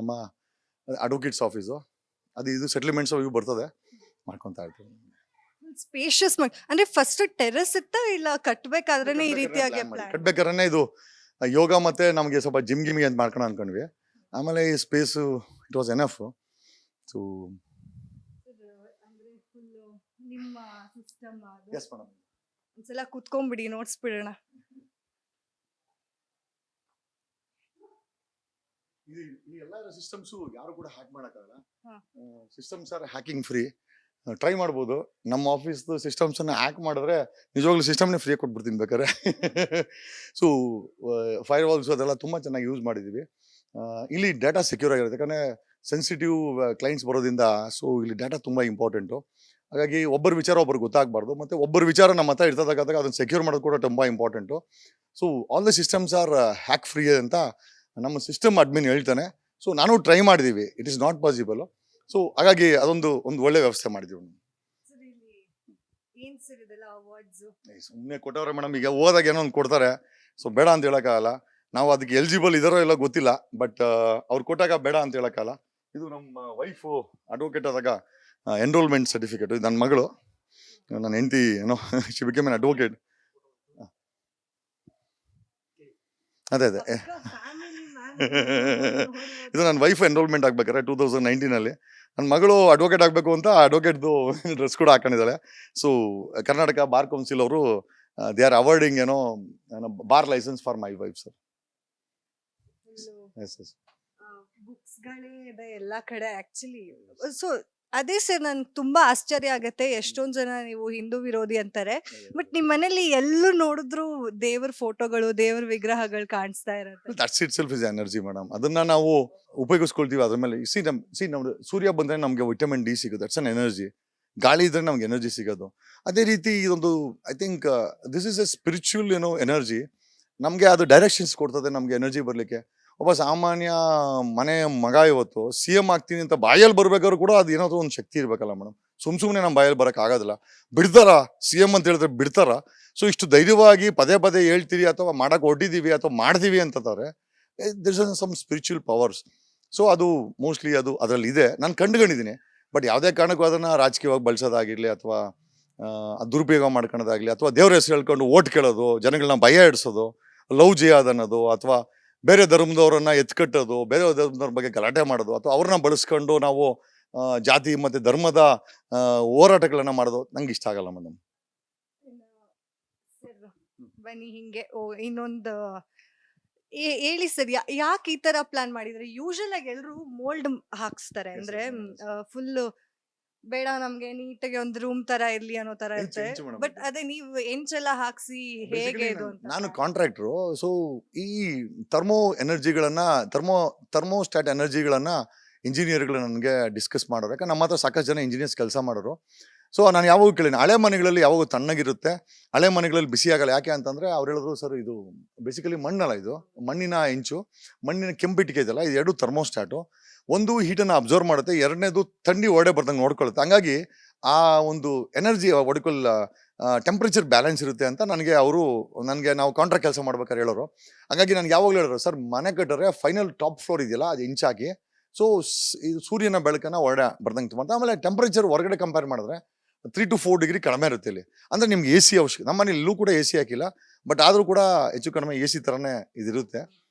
ನಮ್ಮ advocates office. ಅದು ಇದು ಸೆಟ್ಲ್ಮೆಂಟ್ಸ್ ಇವು ಬರ್ತದೆ, ಮಾಡ್ಕೊತಾ ಇರ್ತೀವಿ. ಸ್ಪೇಷಿಯಸ್ ಅಂದ್ರೆ ಫಸ್ಟ್ ಟೆರೆಸ್ ಇತ್ತಾ ಇಲ್ಲ ಕಟ್ಬೇಕಾದ್ರೆ ಈ ರೀತಿಯಾಗಿ ಪ್ಲಾನ್? ಕಟ್ಬೇಕಾದ್ರೆ ಇದು ಯೋಗ ಮತ್ತೆ ನಮಗೆ ಸ್ವಲ್ಪ ಜಿಮ್ ಗಿಮ್ಗೆ ಅಂತ ಮಾಡ್ಕೊಂಡು ಅನ್ಕೊಂಡ್ವಿ. ಆಮೇಲೆ ಈ space it was enough. So ಅಂದ್ರೆ ಫುಲ್ ನಿಮ್ಮ ಸಿಸ್ಟಮ್ ಅದು ಎಸ್ ಮೇಡಮ್. ಒಂದ್ಸಲ ಕುತ್ಕೊಂಡ್ಬಿಡಿ ನೋಡ್ಸ್ಬಿಡೋಣ. ಈ ಎಲ್ಲ ಸಿಸ್ಟಮ್ಸು ಯಾರು ಕೂಡ ಹ್ಯಾಕ್ ಮಾಡೋಕ್ಕಾಗಲ್ಲ. ಹಾ. Systems are hacking free. Try ಮಾಡ್ಬೋದು. ನಮ್ಮ ಆಫೀಸ್ದು ಸಿಸ್ಟಮ್ಸನ್ನು ಹ್ಯಾಕ್ ಮಾಡಿದ್ರೆ ನಿಜವಾಗ್ಲೂ ಸಿಸ್ಟಮ್ನೇ ಫ್ರೀ ಕೊಟ್ಬಿಡ್ತೀನಿ ಬೇಕಾದ್ರೆ. ಸೊ ಫೈರ್ ವಾಲ್ಸ್ ಅದೆಲ್ಲ ತುಂಬ ಚೆನ್ನಾಗಿ ಯೂಸ್ ಮಾಡಿದ್ದೀವಿ. ಇಲ್ಲಿ ಡೇಟಾ ಸೆಕ್ಯೂರ್ ಆಗಿರುತ್ತೆ, ಯಾಕಂದರೆ ಸೆನ್ಸಿಟಿವ್ ಕ್ಲೈಂಟ್ಸ್ ಬರೋದ್ರಿಂದ. ಸೊ ಇಲ್ಲಿ ಡೇಟಾ ತುಂಬ ಇಂಪಾರ್ಟೆಂಟು. ಹಾಗಾಗಿ ಒಬ್ಬರ ವಿಚಾರ ಒಬ್ಬರಿಗೆ ಗೊತ್ತಾಗಬಾರ್ದು, ಮತ್ತು ಒಬ್ಬರ ವಿಚಾರ ನಮ್ಮ ಹತ್ರ ಇರ್ತದಾಗ ಅದನ್ನು ಸೆಕ್ಯೂರ್ ಮಾಡೋದು ಕೂಡ ತುಂಬ important. So all the systems are hack free ಅಂತ ನಮ್ಮ ಸಿಸ್ಟಮ್ ಅಡ್ಮಿನ್ ಹೇಳ್ತಾನೆ. ಸೊ ನಾನು ಟ್ರೈ ಮಾಡಿದ್ದೀವಿ, it is not possible. So ಹಾಗಾಗಿ ಅದೊಂದು ಒಳ್ಳೆ ವ್ಯವಸ್ಥೆ ಮಾಡಿದ್ದೀವಿ. ಸುಮ್ಮನೆ ಕೊಟ್ಟವ್ರೆ ಮೇಡಮ್, ಈಗ ಹೋದಾಗ ಏನೋ ಒಂದು ಕೊಡ್ತಾರೆ. ಸೊ ಬೇಡ ಅಂತ ಹೇಳೋಕ್ಕಾಗಲ್ಲ. ನಾವು ಅದಕ್ಕೆ ಎಲಿಜಿಬಲ್ ಇದಾರೋ ಎಲ್ಲ ಗೊತ್ತಿಲ್ಲ, ಬಟ್ ಅವ್ರು ಕೊಟ್ಟಾಗ ಬೇಡ ಅಂತ ಹೇಳೋಕ್ಕಾಗಲ್ಲ. ಇದು ನಮ್ಮ ವೈಫು ಅಡ್ವೊಕೇಟ್ ಆದಾಗ ಎನ್ರೋಲ್ಮೆಂಟ್ ಸರ್ಟಿಫಿಕೇಟ್. ಇದು ನನ್ನ ಮಗಳು, ನನ್ನ ಹೆಂಡತಿ ಏನೋ ಶಿ ಬಿಕೇಮ್ ಎನ್ ಅಡ್ವೊಕೇಟ್. ಅದೇ ಇದು ನನ್ನ ವೈಫ್ ಎನ್ರೋಲ್ಮೆಂಟ್ ಆಗ್ಬೇಕಾರೆ 2019 ನನ್ನ ಮಗಳು ಅಡ್ವೊಕೇಟ್ ಆಗಬೇಕು ಅಂತ ಅಡ್ವೊಕೇಟ್ದು ಡ್ರೆಸ್ ಕೂಡ ಹಾಕೊಂಡಿದ್ದಾಳೆ. ಸೊ ಕರ್ನಾಟಕ ಬಾರ್ ಕೌನ್ಸಿಲ್ ಅವರು ದೇ ಆರ್ ಅವಾರ್ಡಿಂಗ್ ಏನೋ bar license for my wife sir. ಬುಕ್ಸ್ಗಳೇ ಇದೆ ಎಲ್ಲ ಕಡೆ ಆಕ್ಚುಲಿ. ಸೊ ಅದೇ ಸರ್, ನನ್ ತುಂಬಾ ಆಶ್ಚರ್ಯ ಆಗತ್ತೆ. ಎಷ್ಟೊಂದ್ ಜನ ನೀವು ಹಿಂದೂ ವಿರೋಧಿ ಅಂತಾರೆ, ಬಟ್ ನಿಮ್ ಮನೇಲಿ ಎಲ್ಲೂ ನೋಡಿದ್ರು ದೇವ್ರ ಫೋಟೋಗಳು, ದೇವ್ರ ವಿಗ್ರಹಗಳು ಕಾಣಿಸ್ತಾ ಇರತ್ತೆ. That's it self is energy madam. ಅದನ್ನ ನಾವು ಉಪಯೋಗಿಸ್ಕೊಳ್ತೀವಿ. ಅದ್ರ ಮೇಲೆ ನಮ್ದು ಸೂರ್ಯ ಬಂದ್ರೆ ನಮ್ಗೆ ವಿಟಮಿನ್ ಡಿ ಸಿಗೋದು, ದಟ್ಸ್ ಅನ್ ಎನರ್ಜಿ. ಗಾಳಿ ಇದ್ರೆ ನಮ್ಗೆ ಎನರ್ಜಿ ಸಿಗೋದು. ಅದೇ ರೀತಿ ಇದೊಂದು I think this is A spiritual energy. ನಮ್ಗೆ ಅದು ಡೈರೆಕ್ಷನ್ಸ್ ಕೊಡ್ತದೆ ನಮ್ಗೆ ಎನರ್ಜಿ ಬರ್ಲಿಕ್ಕೆ. ಒಬ್ಬ ಸಾಮಾನ್ಯ ಮನೆ ಮಗ ಇವತ್ತು CM ಆಗ್ತೀನಿ ಅಂತ ಬಾಯಲ್ಲಿ ಬರ್ಬೇಕಾದ್ರು ಕೂಡ ಅದು ಏನಾದ್ರು ಒಂದು ಶಕ್ತಿ ಇರ್ಬೇಕಲ್ಲ ಮೇಡಮ್. ಸುಮ್ಮನೆ ನಮ್ಮ ಬಾಯಲ್ಲಿ ಬರಕ್ ಆಗೋದಿಲ್ಲ. ಬಿಡ್ತಾರ CM ಅಂತ ಹೇಳಿದ್ರೆ ಬಿಡ್ತಾರ? ಸೊ ಇಷ್ಟು ಧೈರ್ಯವಾಗಿ ಪದೇ ಪದೇ ಹೇಳ್ತೀವಿ ಅಥವಾ ಮಾಡಕ್ ಹೊಟ್ಟಿದೀವಿ ಅಥವಾ ಮಾಡ್ತೀವಿ ಅಂತಂದ್ರೆ this is some spiritual powers. So ಅದು ಮೋಸ್ಟ್ಲಿ ಅದು ಅದರಲ್ಲಿ ಇದೆ, ನಾನು ಕಂಡುಕೊಂಡಿದ್ದೀನಿ. ಬಟ್ ಯಾವುದೇ ಕಾರಣಕ್ಕೂ ಅದನ್ನ ರಾಜಕೀಯವಾಗಿ ಬಳಸೋದಾಗಿರ್ಲಿ ಅಥವಾ ದುರುಪಯೋಗ ಮಾಡ್ಕೊಳ್ಳೋದಾಗ್ಲಿ ಅಥವಾ ದೇವ್ರ ಹೆಸರು ಹೇಳ್ಕೊಂಡು ಓಟ್ ಕೇಳೋದು, ಜನಗಳನ್ನ ಭಯ ಇಡಿಸೋದು, ಲವ್ ಜಿಹಾದ್ ಅನ್ನೋದು, ಅಥವಾ ಬೇರೆ ಧರ್ಮದವರನ್ನ ಎತ್ಕಟ್ಟೋದು, ಬೇರೆ ಧರ್ಮದವ್ರ ಬಗ್ಗೆ ಗಲಾಟೆ ಮಾಡೋದು, ಅಥವಾ ಅವ್ರನ್ನ ಬಳಸ್ಕೊಂಡು ನಾವು ಜಾತಿ ಮತ್ತೆ ಧರ್ಮದ ಹೋರಾಟಗಳನ್ನ ಮಾಡೋದು ನಂಗೆ ಇಷ್ಟ ಆಗಲ್ಲ ಮೇಡಮ್. ಬನ್ನಿ ಹಿಂಗೆ ಇನ್ನೊಂದು ಹೇಳಿ ಸರ್, ಯಾಕೆ ಈ ತರ ಪ್ಲಾನ್ ಮಾಡಿದ್ರೆ? ಯೂಶಲ್ ಆಗಿ ಎಲ್ರು ಮೋಲ್ಡ್ ಹಾಕ್ಸ್ತಾರೆ, ಅಂದ್ರೆ ಫುಲ್ ಬೇಡ ನಮ್ಗೆ ನೀಟಾಗಿ ಒಂದು ರೂಮ್ ತರ ಇರ್ಲಿ ಅನ್ನೋ ತರ ಇರುತ್ತೆ. ಬಟ್ ಅದೇ ನೀವು ಎಂಚೆಲ್ಲ ಹಾಕ್ಸಿ ಹೇಗೆ ಇದು ಅಂತ? ನಾನು ಕಾಂಟ್ರಾಕ್ಟ್ರು. ಸೊ ಈ ಥರ್ಮೋಸ್ಟಾಟ್ ಎನರ್ಜಿಗಳನ್ನ ಇಂಜಿನಿಯರ್ಗಳು ನನಗೆ ಡಿಸ್ಕಸ್ ಮಾಡೋರು. ಯಾಕಂದ್ರೆ ನಮ್ಮ ಹತ್ರ ಸಾಕಷ್ಟು ಜನ ಇಂಜಿನಿಯರ್ಸ್ ಕೆಲಸ ಮಾಡೋರು. ಸೊ ನಾನು ಯಾವಾಗ ಕೇಳಿನಿ, ಹಳೆ ಮನೆಗಳಲ್ಲಿ ಯಾವಾಗ ತಣ್ಣಗಿರುತ್ತೆ, ಹಳೆ ಮನೆಗಳಲ್ಲಿ ಬಿಸಿ ಆಗಲ್ಲ. ಯಾಕೆ ಅಂತಂದ್ರೆ ಅವ್ರು ಹೇಳಿದ್ರು, ಸರ್ ಇದು ಬೇಸಿಕಲಿ ಮಣ್ಣಲ್ಲ, ಇದು ಮಣ್ಣಿನ ಹೆಂಚು, ಮಣ್ಣಿನ ಕೆಂಪಿಟ್ಟಿಗೆ ಇದೆಯಲ್ಲ, ಇದು ಎರಡು ಥರ್ಮೋಸ್ಟಾಟು. ಒಂದು ಹೀಟನ್ನು ಅಬ್ಸರ್ವ್ ಮಾಡುತ್ತೆ, ಎರಡನೇದು ಥಂಡಿ ಒಡೆ ಬರ್ದಂಗೆ ನೋಡ್ಕೊಳ್ಳುತ್ತೆ. ಹಂಗಾಗಿ ಆ ಒಂದು ಎನರ್ಜಿ ಟೆಂಪ್ರೇಚರ್ ಬ್ಯಾಲೆನ್ಸ್ ಇರುತ್ತೆ ಅಂತ ನನಗೆ ನಾವು ಕಾಂಟ್ರಾಕ್ಟ್ ಕೆಲಸ ಮಾಡ್ಬೇಕಾದ್ರೆ ಹೇಳೋರು. ಹಾಗಾಗಿ ನನಗೆ ಯಾವಾಗಲೂ ಹೇಳೋರು, ಸರ್ ಮನೆ ಕಟ್ಟರೆ ಫೈನಲ್ ಟಾಪ್ ಫ್ಲೋರ್ ಇದೆಯಲ್ಲ ಅದು ಇಂಚಾಕಿ. ಸೊ ಇದು ಸೂರ್ಯನ ಬೆಳಕನ್ನ ಒಡೆ ಬರ್ದಂಗೆ ಮಾಡ್ತಾ. ಆಮೇಲೆ ಟೆಂಪ್ರೇಚರ್ ಹೊರಗಡೆ ಕಂಪೇರ್ ಮಾಡಿದ್ರೆ 3 to 4 ಡಿಗ್ರಿ ಕಡಿಮೆ ಇರುತ್ತೆ ಇಲ್ಲಿ. ಅಂದರೆ ನಿಮ್ಗೆ AC ಅವಶ್ಯಕ. ನಮ್ಮ ಮನೇಲಿ ಇಲ್ಲೂ ಕೂಡ AC ಹಾಕಿಲ್ಲ, ಬಟ್ ಆದರೂ ಕೂಡ ಹೆಚ್ಚು ಕಡಿಮೆ AC ಥರನೇ ಇದಿರುತ್ತೆ.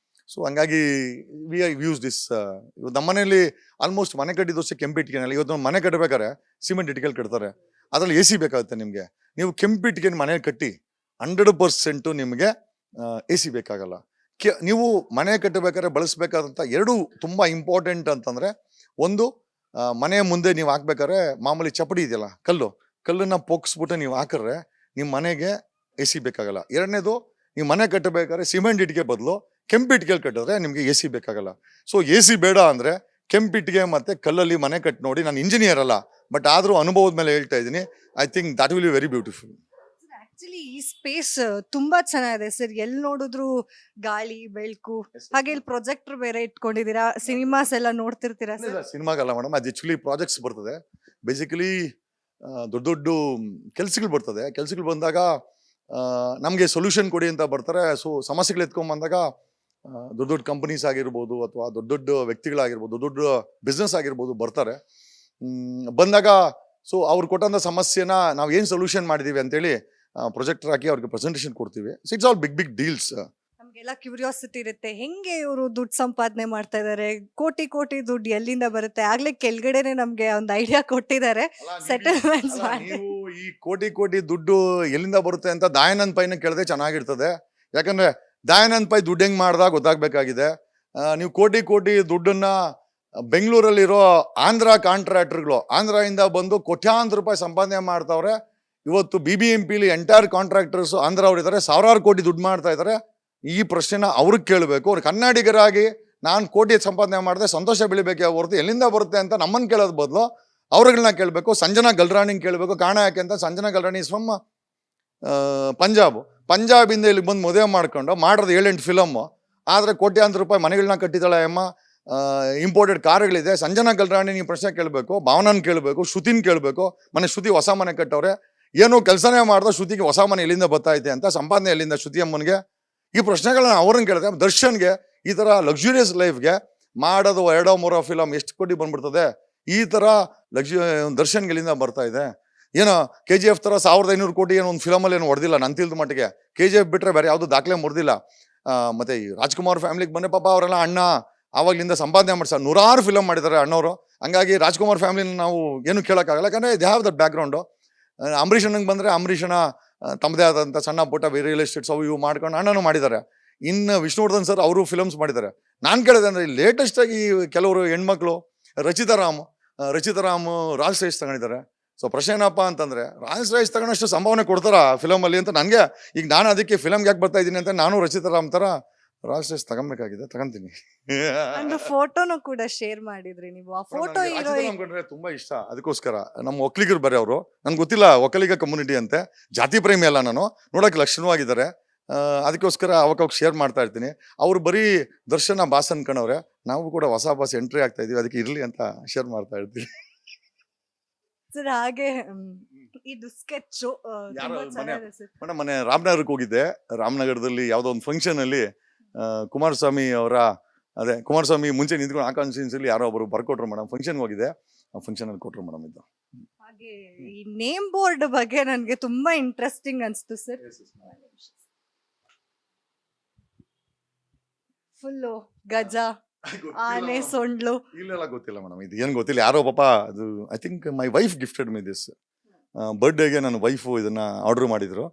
ಸೊ ಹಂಗಾಗಿ ವಿ ಯೂಸ್ ದಿಸ್. ನಮ್ಮ ಮನೆಯಲ್ಲಿ ಆಲ್ಮೋಸ್ಟ್ ಮನೆ ಕಟ್ಟಿದ ವರ್ಷ ಕೆಂಪಿಟ್ಟಿಗೆನಲ್ಲಿ. ಇವತ್ತು ನಾವು ಮನೆ ಕಟ್ಟಬೇಕಾದ್ರೆ ಸಿಮೆಂಟ್ ಇಟ್ಕೆಲ್ ಕಟ್ತಾರೆ, ಅದರಲ್ಲಿ AC ಬೇಕಾಗುತ್ತೆ ನಿಮಗೆ. ನೀವು ಕೆಂಪಿಟ್ಟಿಗೆ ಮನೆ ಕಟ್ಟಿ 100% ನಿಮಗೆ AC ಬೇಕಾಗಲ್ಲ. ನೀವು ಮನೆ ಕಟ್ಟಬೇಕಾದ್ರೆ ಬಳಸಬೇಕಾದಂಥ ಎರಡು ತುಂಬ ಇಂಪಾರ್ಟೆಂಟ್ ಅಂತಂದರೆ, ಒಂದು ಮನೆ ಮುಂದೆ ನೀವು ಹಾಕ್ಬೇಕಾದ್ರೆ ಮಾಮೂಲಿ ಚಪ್ಪಡಿ ಇದೆಯಲ್ಲ, ಕಲ್ಲನ್ನ ಪೋಕ್ಸ್ಬಿಟ್ಟು ನೀವು ಹಾಕಿದ್ರೆ ನಿಮ್ಮ ಮನೆಗೆ AC ಬೇಕಾಗಲ್ಲ. ಎರಡನೇದು, ನೀವು ಮನೆ ಕಟ್ಟಬೇಕಾದ್ರೆ ಸಿಮೆಂಟ್ ಇಟ್ಟಿಗೆ ಬದಲು ಕೆಂಪಿಟ್ಟಿಗೆಲ್ ಕಟ್ಟಿದ್ರೆ ನಿಮಗೆ AC ಬೇಕಾಗಲ್ಲ. ಸೊ AC ಬೇಡ ಅಂದರೆ ಕೆಂಪಿಟ್ಟಿಗೆ ಮತ್ತು ಕಲ್ಲಲ್ಲಿ ಮನೆ ಕಟ್ಟಿ ನೋಡಿ. ನಾನು ಇಂಜಿನಿಯರ್ ಅಲ್ಲ, ಬಟ್ ಆದರೂ ಅನುಭವದ ಮೇಲೆ ಹೇಳ್ತಾ ಇದ್ದೀನಿ. I think that will be very beautiful. Actually ಈ ಸ್ಪೇಸ್ ತುಂಬಾ ಚೆನ್ನಾಗಿದೆ ಸರ್. ಎಲ್ಲಿ ನೋಡಿದ್ರು ಗಾಳಿ ಬೆಳಕು. ಹಾಗೆ ಇಲ್ಲಿ ಪ್ರೊಜೆಕ್ಟರ್ ಬೇರೆ ಇಟ್ಕೊಂಡಿದ್ದೀರಾ, ಸಿನಿಮಾಸ್ ಎಲ್ಲ ನೋಡ್ತಿರ್ತೀರಾ ಸರ್? ಸಿನಿಮಾಗಲ್ಲ ಮೇಡಮ್, ಅದು ಆಕ್ಚುಲಿ ಪ್ರಾಜೆಕ್ಟ್ಸ್ ಬರ್ತದೆ. ಬೇಸಿಕಲಿ ದೊಡ್ಡ ದೊಡ್ಡ ಕೆಲ್ಸಗಳು ಬರ್ತದೆ. ಕೆಲ್ಸಗಳು ಬಂದಾಗ ನಮಗೆ ಸೊಲ್ಯೂಷನ್ ಕೊಡಿ ಅಂತ ಬರ್ತಾರೆ. ಸೊ ಸಮಸ್ಯೆಗಳು ಎತ್ಕೊಂಡ್ ಬಂದಾಗ ದೊಡ್ಡ ದೊಡ್ಡ ಕಂಪನೀಸ್ ಆಗಿರ್ಬೋದು ಅಥವಾ ದೊಡ್ಡ ದೊಡ್ಡ ವ್ಯಕ್ತಿಗಳಾಗಿರ್ಬೋದು, ದೊಡ್ಡ ದೊಡ್ಡ ಬಿಸ್ನೆಸ್ ಆಗಿರ್ಬೋದು ಬರ್ತಾರೆ. ಬಂದಾಗ ಸೊ ಅವ್ರು ಕೊಟ್ಟಂಥ ಸಮಸ್ಯೆನ ನಾವು ಏನು ಸೊಲ್ಯೂಷನ್ ಮಾಡಿದ್ದೀವಿ ಅಂತೇಳಿ ಪ್ರೊಜೆಕ್ಟರ್ ಹಾಕಿ ಅವ್ರಿಗೆ ಪ್ರೆಸೆಂಟೇಷನ್ ಕೊಡ್ತೀವಿ. So it's all big deals. ನಮ್ಗೆಲ್ಲ ಕ್ಯೂರಿಯಾಸಿಟಿ ಇರುತ್ತೆ, ಹೆಂಗೆ ಇವರು ದುಡ್ಡು ಸಂಪಾದನೆ ಮಾಡ್ತಾ ಇದ್ದಾರೆ, ಕೋಟಿ ಕೋಟಿ ದುಡ್ಡು ಎಲ್ಲಿಂದ ಬರುತ್ತೆ? ಆಗ್ಲೇ ಕೆಳಗಡೆನೆ ನಮ್ಗೆ ಒಂದು ಐಡಿಯಾ ಕೊಟ್ಟಿದ್ದಾರೆ, ಸೆಟಲ್ಮೆಂಟ್ಸ್ ಮಾಡಿ. ನೀವು ಈ ಕೋಟಿ ಕೋಟಿ ದುಡ್ಡು ಎಲ್ಲಿಂದ ಬರುತ್ತೆ ಅಂತ ದಯಾನಂದ್ ಪೈನ ಕೇಳಿದ್ರೆ ಚೆನ್ನಾಗಿರ್ತದೆ. ಯಾಕಂದ್ರೆ ದಯಾನಂದ್ ಪೈ ದುಡ್ಡು ಹೆಂಗ್ ಮಾಡ್ದ ಗೊತ್ತಾಗ್ಬೇಕಾಗಿದೆ. ನೀವು ಕೋಟಿ ಕೋಟಿ ದುಡ್ಡನ್ನ ಬೆಂಗಳೂರಲ್ಲಿರೋ ಆಂಧ್ರ ಕಾಂಟ್ರಾಕ್ಟರ್ಗಳು ಆಂಧ್ರದಿಂದ ಬಂದು ಕೋಟ್ಯಾಂತರ ರೂಪಾಯಿ ಸಂಪಾದನೆ ಮಾಡ್ತಾವ್ರೆ. ಇವತ್ತು BBMPಲಿ ಎಂಟೈರ್ ಕಾಂಟ್ರಾಕ್ಟರ್ಸ್ ಆಂಧ್ರ ಅವ್ರು ಇದ್ದಾರೆ, ಸಾವಿರಾರು ಕೋಟಿ ದುಡ್ಡು ಮಾಡ್ತಾ ಇದ್ದಾರೆ. ಈ ಪ್ರಶ್ನೆನ ಅವ್ರಿಗೆ ಕೇಳಬೇಕು. ಅವ್ರು ಕನ್ನಡಿಗರಾಗಿ ನಾನು ಕೋಟಿ ಸಂಪಾದನೆ ಮಾಡಿದೆ ಸಂತೋಷ ಬೆಳಿಬೇಕೆ ಹೊರತು ಎಲ್ಲಿಂದ ಬರುತ್ತೆ ಅಂತ ನಮ್ಮನ್ನು ಕೇಳೋದ್ ಬದಲು ಅವ್ರುಗಳನ್ನ ಕೇಳಬೇಕು. ಸಂಜನಾ ಗಲ್ರಾಣಿಂಗ್ ಕೇಳಬೇಕು. ಕಾರಣ ಯಾಕೆ ಅಂತ, ಸಂಜನಾ ಗಲ್ರಾಣಿ ಇಸ್ ಫ್ರಮ್ ಪಂಜಾಬಿಂದ ಇಲ್ಲಿ ಬಂದು ಮದುವೆ ಮಾಡ್ಕೊಂಡು ಮಾಡೋದು 7-8 ಫಿಲಮ್ಮು. ಆದರೆ ಕೋಟ್ಯಾಂತರ ರೂಪಾಯಿ ಮನೆಗಳನ್ನ ಕಟ್ಟಿದ್ದಾಳೆ ಅಮ್ಮ. ಇಂಪೋರ್ಟೆಡ್ ಕಾರ್ಗಳಿದೆ. ಸಂಜನಾ ಗಲ್ರಾಣಿ ನೀವು ಪ್ರಶ್ನೆ ಕೇಳಬೇಕು, ಭಾವನಾನ್ ಕೇಳಬೇಕು, ಶ್ರುತಿನ್ ಕೇಳಬೇಕು. ಶ್ರುತಿ ಹೊಸ ಮನೆ ಕಟ್ಟವ್ರೆ, ಏನೋ ಕೆಲಸನೇ ಮಾಡ್ದೋ ಶ್ರುತಿಗೆ ಹೊಸ ಮನೆ ಎಲ್ಲಿಂದ ಬರ್ತೈತೆ ಅಂತ, ಸಂಪಾದನೆ ಎಲ್ಲಿಂದ ಶ್ರುತಿ ಅಮ್ಮನಿಗೆ? ಈ ಪ್ರಶ್ನೆಗಳನ್ನ ಅವ್ರನ್ನ ಕೇಳಿದೆ. ದರ್ಶನ್ಗೆ ಈ ಥರ ಲಕ್ಸುರಿಯಸ್ ಲೈಫ್ಗೆ ಮಾಡೋದು 2-3 ಫಿಲಮ್ ಎಷ್ಟು ಕೋಟಿ ಬಂದ್ಬಿಡ್ತದೆ. ಈ ಥರ ದರ್ಶನ್ಗೆ ಎಲ್ಲಿಂದ ಬರ್ತಾ ಇದೆ? ಏನೋ KGF ಥರ 1500 ಕೋಟಿ ಏನೋ ಒಂದು ಫಿಲಮಲ್ಲಿ ಏನು ಹೊಡೆದಿಲ್ಲ ನನ್ನ ತಿಳಿದ ಮಟ್ಟಿಗೆ. KGF ಬಿಟ್ಟರೆ ಬೇರೆ ಯಾವುದು ದಾಖಲೆ ಮುರಿದಿಲ್ಲ. ಮತ್ತೆ ಈ ರಾಜ್ಕುಮಾರ್ ಫ್ಯಾಮಿಲಿಗೆ ಬಂದೆ ಪಾಪ ಅವರೆಲ್ಲ ಅಣ್ಣ ಆವಾಗಲಿಂದ ಸಂಪಾದನೆ ಮಾಡ್ತಾರೆ, 100 ಫಿಲಮ್ ಮಾಡಿದ್ದಾರೆ ಅಣ್ಣವರು. ಹಂಗಾಗಿ ರಾಜ್ಕುಮಾರ್ ಫ್ಯಾಮಿಲಿನ ನಾವು ಏನು ಕೇಳೋಕ್ಕಾಗಲ್ಲ, ಯಾಕಂದರೆ they have that background. Ambareesh ಅಣ್ಣಂಗೆ ಬಂದರೆ ಅಂಬರೀಷನ ತಮ್ಮದೇ ಆದಂಥ ಸಣ್ಣ ಪುಟ್ಟ ರಿಯಲ್ ಎಸ್ಟೇಟ್ಸ್ ಅವು ಇವು ಮಾಡ್ಕೊಂಡು ಅಣ್ಣನೂ ಮಾಡಿದ್ದಾರೆ. ಇನ್ನು ವಿಷ್ಣುವರ್ಧನ್ ಸರ್ ಅವರು ಫಿಲಮ್ಸ್ ಮಾಡಿದ್ದಾರೆ. ನಾನು ಕೇಳಿದೆ ಅಂದರೆ ಲೇಟೆಸ್ಟಾಗಿ ಕೆಲವರು ಹೆಣ್ಮಕ್ಳು ರಚಿತಾರಾಮ್ ರಾಜ್ ರೇಸ್ ತಗೊಂಡಿದ್ದಾರೆ. ಸೊ ಪ್ರಶ್ನೆ ಏನಪ್ಪ ಅಂತಂದರೆ, ರಾಜ್ ರೇಸ್ ತಗೊಂಡಷ್ಟು ಸಂಭಾವನೆ ಕೊಡ್ತಾರ ಫಿಲಮಲ್ಲಿ ಅಂತ ನನಗೆ. ಈಗ ನಾನು ಅದಕ್ಕೆ ಫಿಲಮ್ಗೆ ಯಾಕೆ ಬರ್ತಾ ಇದ್ದೀನಿ ಅಂತ ನಾನು ರಚಿತಾರಾಮ್ ಥರ ರಾಜ್ ರೇಸ್ ತಗೊಬೇಕಾಗಿದೆ, ತಗೊಂತೀನಿ. ಒಂದು ಫೋಟೋನು ಕೂಡ ಶೇರ್ ಮಾಡಿದ್ರಿ ನೀವು. ಆ ಫೋಟೋ ಕಂಡ್ರೆ ತುಂಬಾ ಇಷ್ಟ. ಅದಕ್ಕೋಸ್ಕರ ನಮ್ಮ ಒಕ್ಕಲಿಗರು ಬರೀ ಅವರು, ನನ್ಗೆ ಗೊತ್ತಿಲ್ಲ ಒಕ್ಕಲಿಗ ಕಮ್ಯುನಿಟಿ ಅಂತೆ, ಜಾತಿ ಪ್ರೇಮಿ ಅಲ್ಲ ನಾನು, ನೋಡೋಕೆ ಲಕ್ಷಣವಾಗಿದ್ದಾರೆ. ಅದಕ್ಕೋಸ್ಕರ ಅವಾಗ ಶೇರ್ ಮಾಡ್ತಾ ಇರ್ತೀನಿ. ಅವ್ರು ಬರೀ ದರ್ಶನ ಬಾಸ್ ಅನ್ಕೊಂಡವ್ರೆ, ನಾವು ಕೂಡ ಹೊಸ ಬಾಸ್ ಎಂಟ್ರಿ ಆಗ್ತಾ ಇದೀವಿ, ಅದಕ್ಕೆ ಇರ್ಲಿ ಅಂತ ಶೇರ್ ಮಾಡ್ತಾ ಇರ್ತೀವಿ. ಸರ್ ಹಾಗೆ ಇದು ಸ್ಕೆಚ್ ಮೇಡಮ್ ಮೊನ್ನೆ ರಾಮನಗರಕ್ಕೆ ಹೋಗಿದ್ದೆ. ರಾಮನಗರದಲ್ಲಿ ಯಾವುದೋ ಒಂದು ಫಂಕ್ಷನ್ ಅಲ್ಲಿ ಕುಮಾರಸ್ವಾಮಿ ಅವರ ಕುಮಾರಸ್ವಾಮಿ ಮುಂಚೆ ನಿಂತ್ಕೊಂಡು ಆಕಾಂಕ್ಷೆನ್ಸ್ ಅಲ್ಲಿ ಯಾರೋ ಒಬ್ಬರು ಬರ್ಕೊಟ್ರು ಮೇಡಮ್. ಫಂಕ್ಷನ್ಗೆ ಹೋಗಿದೆ, ಆ ಫಂಕ್ಷನ್ ಅಲ್ಲಿ ಕೊಟ್ರು ಮೇಡಮ್. ಇದು ಹಾಗೆ ಈ ನೇಮ್ ಬೋರ್ಡ್ ಬಗ್ಗೆ ನನಗೆ ತುಂಬಾ ಇಂಟ್ರೆಸ್ಟಿಂಗ್ ಅನ್ಸ್ತು ಸರ್. ಫುಲ್ಲು ಗಜ, ಆನೆ, ಸೊಂಡ್ಲು ಇಲ್ಲೆಲ್ಲ ಗೊತ್ತಿಲ್ಲ ಮೇಡಮ್, ಇದು ಏನು ಗೊತ್ತಿಲ್ಲ. ಯಾರೋ ಪಾಪ ಅದು I think my wife gifted me this. ಬರ್ಡೇಗೆ ನನ್ನ ವೈಫು ಇದನ್ನ ಆರ್ಡರ್ ಮಾಡಿದ್ರು.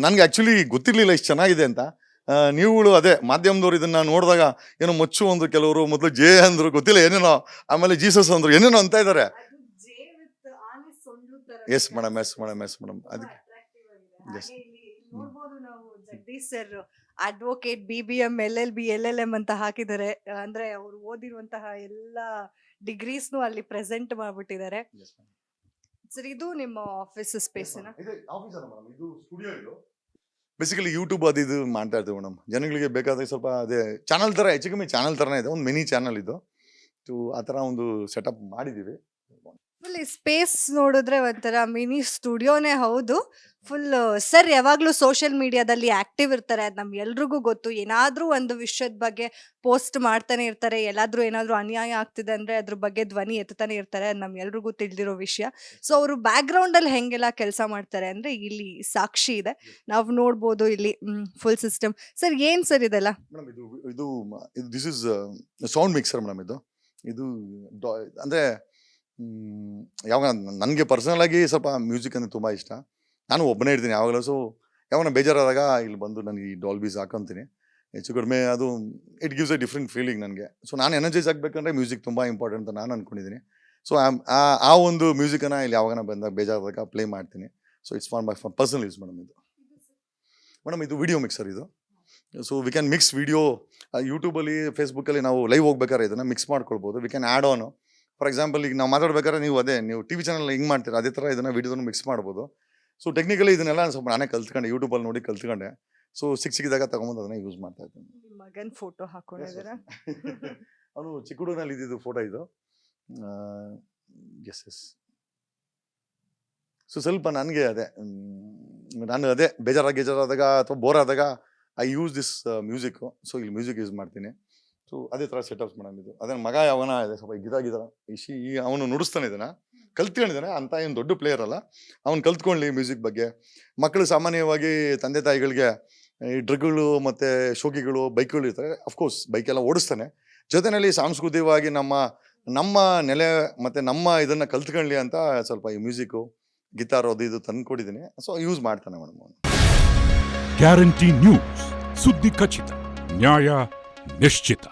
ನನಗೆ ಆ್ಯಕ್ಚುಲಿ ಗೊತ್ತಿರಲಿಲ್ಲ ಇಷ್ಟು ಚೆನ್ನಾಗಿದೆ ಅಂತ. ನೀವುಗಳು ಅದೇ ಮಾಧ್ಯಮದವ್ರು ಇದನ್ನ ನೋಡಿದಾಗ ಏನೋ ಮಚ್ಚು ಅಂದ್ರು, ಕೆಲವರು ಮೊದಲು ಜೆ ಅಂದ್ರು, ಗೊತ್ತಿಲ್ಲ ಏನೇನೋ, ಆಮೇಲೆ ಜೀಸಸ್ ಅಂದ್ರು, ಏನೇನೋ ಅಂತ ಇದ್ದಾರೆ. Yes madam. ಅದಕ್ಕೆ Jagadish sir advocate, BBM, LLB, LLM ಅಂತ ಹಾಕಿದ್ದಾರೆ. ಅಂದ್ರೆ ಅವರು ಓದಿರುವಂತಹ ಎಲ್ಲ ಡಿಗ್ರೀಸ್ನು ಅಲ್ಲಿ ಪ್ರೆಸೆಂಟ್ ಮಾಡ್ಬಿಟ್ಟಿದ್ದಾರೆ. ಸರ್ ಇದು ನಿಮ್ಮ ಆಫೀಸ್ ಸ್ಪೇಸ್? ಇದು ಸ್ಟುಡಿಯೋ. ಇದು ಬೇಸಿಕಲಿ ಯೂಟ್ಯೂಬ್ ಅದು ಇದು ಮಾಡ್ತಾ ಇರ್ತೀವಿ ಮೇಡಮ್. ಜನಗಳಿಗೆ ಬೇಕಾದ್ರೆ ಸ್ವಲ್ಪ ಅದೇ ಚಾನಲ್ ಥರ, ಹೆಚ್ಚು ಕಮ್ಮಿ ಚಾನಲ್ ಥರನೇ ಇದೆ, ಒಂದು ಮಿನಿ ಚಾನಲ್ ಇದು. ಆ ಥರ ಒಂದು ಸೆಟಪ್ ಮಾಡಿದ್ದೀವಿ. ಫುಲ್ ಸ್ಪೇಸ್ ನೋಡಿದ್ರೆ ಒಂಥರ ಮಿನಿ ಸ್ಟುಡಿಯೋನೇ ಹೌದು. ಫುಲ್ ಸರ್ ಯಾವಾಗಲೂ ಸೋಷಿಯಲ್ ಮೀಡಿಯಾದಲ್ಲಿ ಆಕ್ಟಿವ್ ಇರ್ತಾರೆ, ಅದು ನಮ್ಗೆಲ್ರಿಗೂ ಗೊತ್ತು. ಏನಾದರೂ ಒಂದು ವಿಷಯದ ಬಗ್ಗೆ ಪೋಸ್ಟ್ ಮಾಡ್ತಾನೆ ಇರ್ತಾರೆ, ಎಲ್ಲಾದರೂ ಏನಾದರೂ ಅನ್ಯಾಯ ಆಗ್ತಿದೆ ಅಂದರೆ ಅದ್ರ ಬಗ್ಗೆ ಧ್ವನಿ ಎತ್ತಾನೆ ಇರ್ತಾರೆ, ಅದು ನಮ್ಗೆಲ್ರಿಗೂ ತಿಳಿದಿರೋ ವಿಷಯ. ಸೊ ಅವರು ಬ್ಯಾಕ್ಗ್ರೌಂಡಲ್ಲಿ ಹೆಂಗೆಲ್ಲ ಕೆಲಸ ಮಾಡ್ತಾರೆ ಅಂದರೆ ಇಲ್ಲಿ ಸಾಕ್ಷಿ ಇದೆ, ನಾವು ನೋಡ್ಬೋದು ಇಲ್ಲಿ ಫುಲ್ ಸಿಸ್ಟಮ್. ಸರ್ ಏನು ಸರ್ ಇದೆಲ್ಲ? ಮೇಡಮ್ ಇದು this is sound mixer madam. ಇದು ಅಂದರೆ ಯಾವಾಗ ನನಗೆ ಪರ್ಸನಲ್ ಆಗಿ ಸ್ವಲ್ಪ ಮ್ಯೂಸಿಕ್ ಅಂದರೆ ತುಂಬ ಇಷ್ಟ. ನಾನು ಒಬ್ಬನೇ ಇರ್ತೀನಿ ಯಾವಾಗಲೂ. ಸೊ ಯಾವಾಗ ಬೇಜಾರಾದಾಗ ಇಲ್ಲಿ ಬಂದು ನನಗೆ ಈ ಡಾಲ್ಬೀಸ್ ಹಾಕೊತೀನಿ. ಹೆಚ್ಚು ಕಡಿಮೆ ಅದು it gives A different feeling ನನಗೆ. ಸೊ ನಾನು ಎನರ್ಜೈಸ್ ಆಗಬೇಕಂದ್ರೆ ಮ್ಯೂಸಿಕ್ ತುಂಬ ಇಂಪಾರ್ಟೆಂಟ್ ಅಂತ ನಾನು ಅಂದ್ಕೊಂಡಿದ್ದೀನಿ. ಸೊ ಆ ಒಂದು ಮ್ಯೂಸಿಕನ್ನು ಇಲ್ಲಿ ಯಾವಾಗ ಬಂದಾಗ ಬೇಜಾರಾದಾಗ ಪ್ಲೇ ಮಾಡ್ತೀನಿ. So it's for my personal use madam. ಇದು ವಿಡಿಯೋ ಮಿಕ್ಸರ್ ಇದು. So we can mix video. ಯೂಟ್ಯೂಬಲ್ಲಿ, ಫೇಸ್ಬುಕ್ಕಲ್ಲಿ ನಾವು ಲೈವ್ ಹೋಗ್ಬೇಕಾದ್ರೆ ಇದನ್ನು ಮಿಕ್ಸ್ ಮಾಡ್ಕೊಳ್ಬೋದು. We can add on. For example ಈಗ ನಾವು ಮಾತಾಡ್ಬೇಕಾದ್ರೆ ನೀವು TV ಚಾನಲ್ ಹಿಂಗೆ ಮಾಡ್ತೀರಾ, ಅದೇ ಥರ ಇದನ್ನು ವಿಡಿಯೋದನ್ನು ಮಿಕ್ಸ್ ಮಾಡ್ಬೋದು. ಸೊ ಟೆಕ್ನಿಕಲಿ ಇದನ್ನೆಲ್ಲ ಸ್ವಲ್ಪ ನಾನೇ ಕಲ್ತ್ಕೊಂಡೆ, ಯೂಟ್ಯೂಬಲ್ಲಿ ನೋಡಿ ಕಲ್ತ್ಕೊಂಡೆ. ಸೊ ಸಿಕ್ಕಿದಾಗ ತಗೊಂಬಂದು ಅದನ್ನ ಯೂಸ್ ಮಾಡ್ತಾ ಇದ್ದೀನಿ. ಮಗನ ಫೋಟೋ ಹಾಕೊಂಡಿದ್ದೀರಾ? ಅವನು ಚಿಕ್ಕ ಹುಡುಗನಲ್ಲಿ ಇದ್ದಿದ್ದು ಫೋಟೋ ಇದು. ಎಸ್. ಸೊ ಸ್ವಲ್ಪ ನನಗೆ ನಾನು ಬೇಜಾರಾದಾಗ ಅಥವಾ ಬೋರ್ ಆದಾಗ I use this music. So ಇಲ್ಲಿ ಮ್ಯೂಸಿಕ್ ಯೂಸ್ ಮಾಡ್ತೀನಿ. ಸೊ ಅದೇ ಥರ ಸೆಟಪ್ಸ್ ಮೇಡಮ್ ಇದು. ಅದೇ ಮಗ ಯಾವನ ಇದೆ ಸ್ವಲ್ಪ ಗಿದ ಅವನು ನುಡಿಸ್ತಾನೆ ಇದನ್ನ, ಕಲ್ತ್ಕೊಂಡಿದ್ದಾನೆ ಅಂತ ಏನು ದೊಡ್ಡ ಪ್ಲೇಯರ್ ಅಲ್ಲ. ಅವ್ನು ಕಲ್ತ್ಕೊಳ್ಳಿ ಮ್ಯೂಸಿಕ್ ಬಗ್ಗೆ. ಮಕ್ಕಳು ಸಾಮಾನ್ಯವಾಗಿ ತಂದೆ ತಾಯಿಗಳಿಗೆ ಈ ಡ್ರಗ್ಗಳು ಮತ್ತು ಶೋಕಿಗಳು ಬೈಕ್ಗಳು ಇರ್ತಾರೆ. ಅಫ್ಕೋರ್ಸ್ ಬೈಕೆಲ್ಲ ಓಡಿಸ್ತಾನೆ, ಜೊತೆಯಲ್ಲಿ ಸಾಂಸ್ಕೃತಿಕವಾಗಿ ನಮ್ಮ ನೆಲೆ ಮತ್ತು ನಮ್ಮ ಇದನ್ನು ಕಲ್ತ್ಕೊಳ್ಳಿ ಅಂತ ಸ್ವಲ್ಪ ಈ ಮ್ಯೂಸಿಕ್ಕು ಗಿಟಾರ್ ಅದು ಇದು ತಂದು ಕೊಟ್ಟಿದ್ದೀನಿ. ಸೊ ಯೂಸ್ ಮಾಡ್ತಾನೆ ಮೇಡಮ್. ಗ್ಯಾರಂಟಿ ನ್ಯೂಸ್, ಸುದ್ದಿ ಖಚಿತ, ನ್ಯಾಯ ನಿಶ್ಚಿತ.